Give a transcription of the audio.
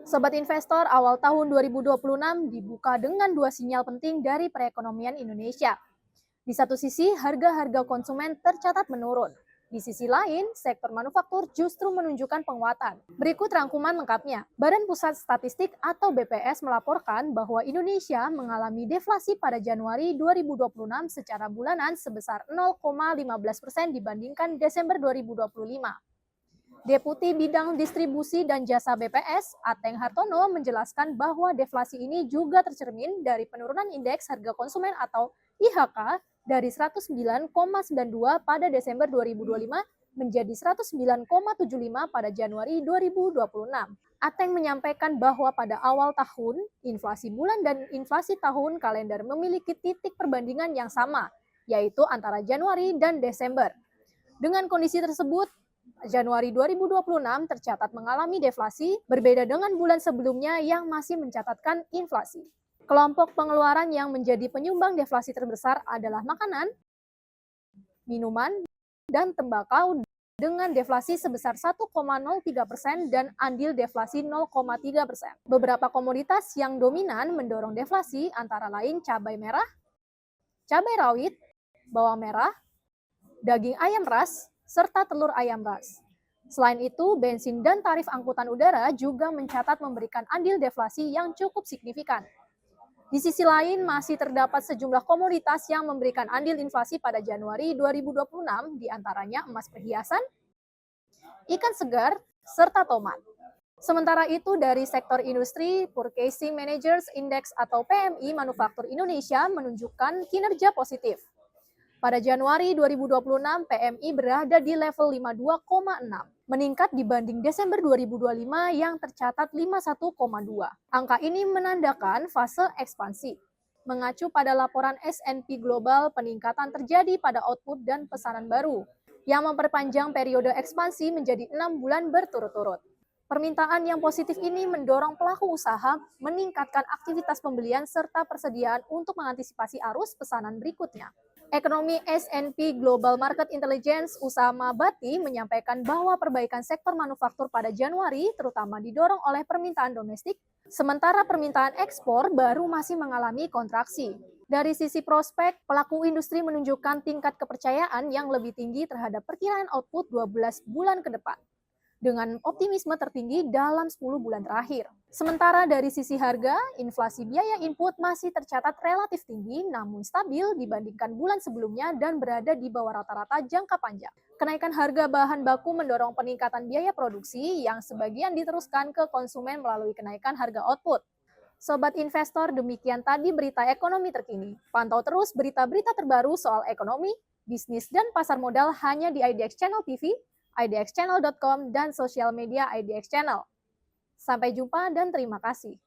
Sobat investor, awal tahun 2026 dibuka dengan dua sinyal penting dari perekonomian Indonesia. Di satu sisi, harga-harga konsumen tercatat menurun. Di sisi lain, sektor manufaktur justru menunjukkan penguatan. Berikut rangkuman lengkapnya. Badan Pusat Statistik atau BPS melaporkan bahwa Indonesia mengalami deflasi pada Januari 2026 secara bulanan sebesar 0,15% dibandingkan Desember 2025. Deputi Bidang Distribusi dan Jasa BPS, Ateng Hartono, menjelaskan bahwa deflasi ini juga tercermin dari penurunan indeks harga konsumen atau IHK dari 109,92 pada Desember 2025 menjadi 109,75 pada Januari 2026. Ateng menyampaikan bahwa pada awal tahun, inflasi bulan dan inflasi tahun kalender memiliki titik perbandingan yang sama, yaitu antara Januari dan Desember. Dengan kondisi tersebut, Januari 2026 tercatat mengalami deflasi, berbeda dengan bulan sebelumnya yang masih mencatatkan inflasi. Kelompok pengeluaran yang menjadi penyumbang deflasi terbesar adalah makanan, minuman, dan tembakau dengan deflasi sebesar 1,03% dan andil deflasi 0,3%. Beberapa komoditas yang dominan mendorong deflasi antara lain cabai merah, cabai rawit, bawang merah, daging ayam ras, serta telur ayam ras. Selain itu, bensin dan tarif angkutan udara juga mencatat memberikan andil deflasi yang cukup signifikan. Di sisi lain, masih terdapat sejumlah komoditas yang memberikan andil inflasi pada Januari 2026, diantaranya emas perhiasan, ikan segar, serta tomat. Sementara itu, dari sektor industri, Purchasing Managers Index atau PMI Manufaktur Indonesia menunjukkan kinerja positif. Pada Januari 2026, PMI berada di level 52,6, meningkat dibanding Desember 2025 yang tercatat 51,2. Angka ini menandakan fase ekspansi. Mengacu pada laporan S&P Global, peningkatan terjadi pada output dan pesanan baru, yang memperpanjang periode ekspansi menjadi 6 bulan berturut-turut. Permintaan yang positif ini mendorong pelaku usaha meningkatkan aktivitas pembelian serta persediaan untuk mengantisipasi arus pesanan berikutnya. Ekonomi S&P Global Market Intelligence Usama Bati menyampaikan bahwa perbaikan sektor manufaktur pada Januari terutama didorong oleh permintaan domestik, sementara permintaan ekspor baru masih mengalami kontraksi. Dari sisi prospek, pelaku industri menunjukkan tingkat kepercayaan yang lebih tinggi terhadap perkiraan output 12 bulan ke depan, dengan optimisme tertinggi dalam 10 bulan terakhir. Sementara dari sisi harga, inflasi biaya input masih tercatat relatif tinggi namun stabil dibandingkan bulan sebelumnya dan berada di bawah rata-rata jangka panjang. Kenaikan harga bahan baku mendorong peningkatan biaya produksi yang sebagian diteruskan ke konsumen melalui kenaikan harga output. Sobat investor, demikian tadi berita ekonomi terkini. Pantau terus berita-berita terbaru soal ekonomi, bisnis, dan pasar modal hanya di IDX Channel TV, idxchannel.com, dan sosial media IDX Channel. Sampai jumpa dan terima kasih.